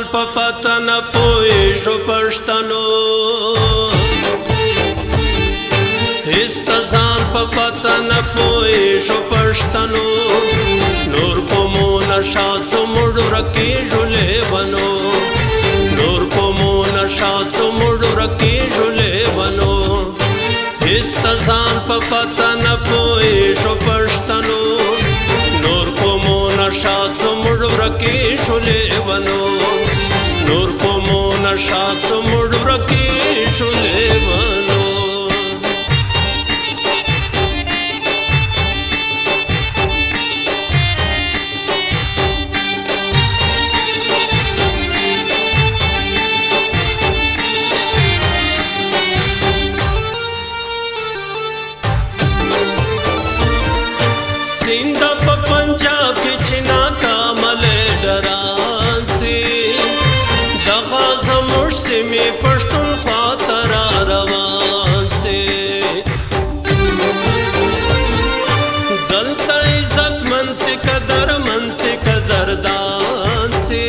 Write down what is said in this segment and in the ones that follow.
ځان په پته نه پوهېږو پښتنو هېڅ ته ځان په پته نه پوهېږو پښتنو نور په مو نشه څومره ورکېږو لیونو نور په مو نشه څومره ورکېږو لیونو هېڅ ته ځان په پته نه پوهېږو پښتنو نور په مو نشه څومره ورکېږو لیونو نور په مو نشه څومره ورکېږو لیونو سینده په پنجاب کې چې ناکامه لیډران سي دغه زموږ سیمې پښتونخوا ته را روان سي دلته عزتمن سي قدرمن سي قدردان سي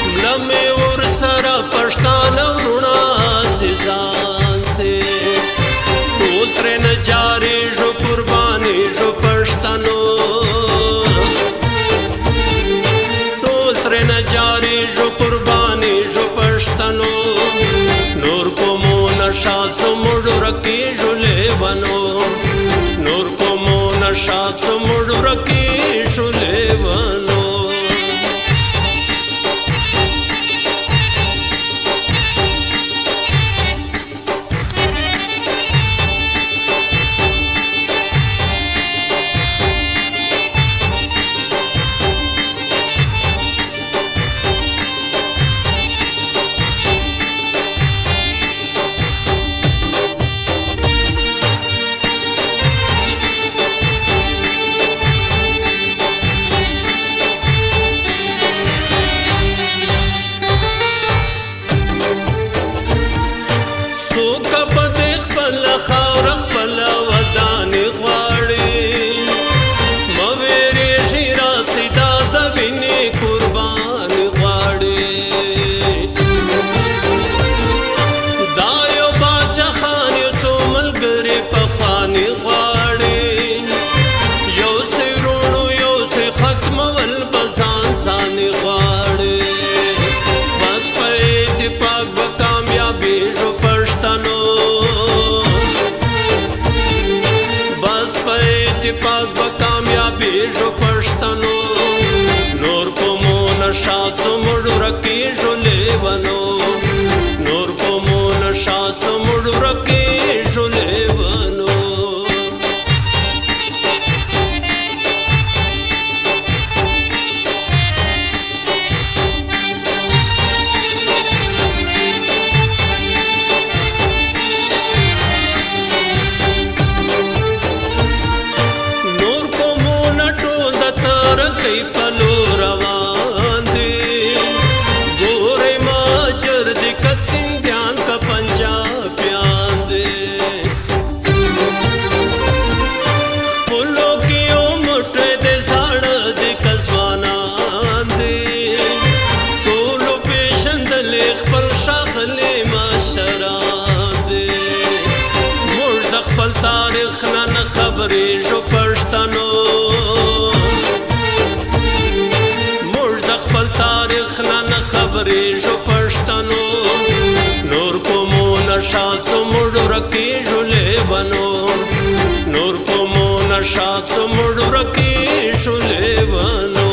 مله مې ورسره پښتانه وروڼه عزیزان سي ټول ترېنه جارېږو قربانېږو پښتنو ټول ترېنه جارېږو قربانېږو پښتنو نور په مو نشه څومره ورکېږو لیونو نور په مو نشه څومره ورکېږو لیونو خاوره خپله ودانې غواړي مه وېرېږئ راسئ دا د وینې قرباني غواړي دا یو باچا خان یو څو ملګري پخواني غواړي یو څه وروڼو یو څه ختمول به ځانې غواړي بس په اتفاق به کامیابېږو پښتنو اتفاق به کامیابېږو پښتنو نور په مو نشه څومره ورکېږو لیونو نور په مو نشه څومره ورکېږو لیونو پلو روان دی ګورئ ماجر دی که سندیان که پنجابیان دی خپلو کې یو موټی دی زاړه دی که ځوانان دی ټولو پېژندلې خپل ښاغلي مشران دی موږ د خپل تاریخ نه نه خبرېږو پښتنو تاریخ نه خبرېږو پښتنو نور په مو نشه څومره ورکېږو لیونو نور په مو نشه څومره ورکېږو لیونو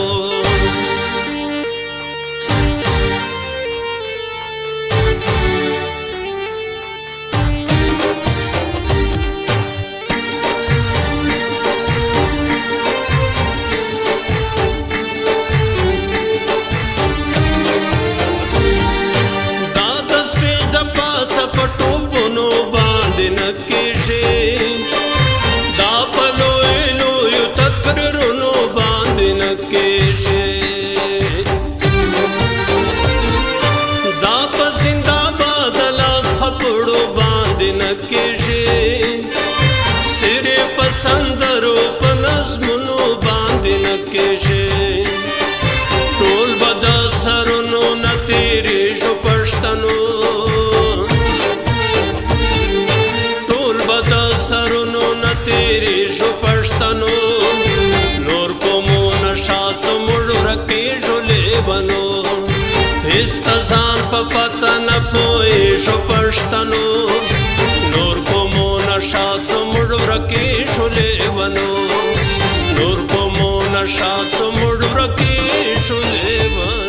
دا په لویو لویو تقریرونو باندې نه کېږي تیری شو پښتنو نور کومو نشا څومړ ورکی ژولې بنو هیڅ ځان په پته نه پوهې شو پښتنو نور کومو نشا څومړ ورکی ژولې بنو نور کومو نشا څومړ ورکی ژولې بنو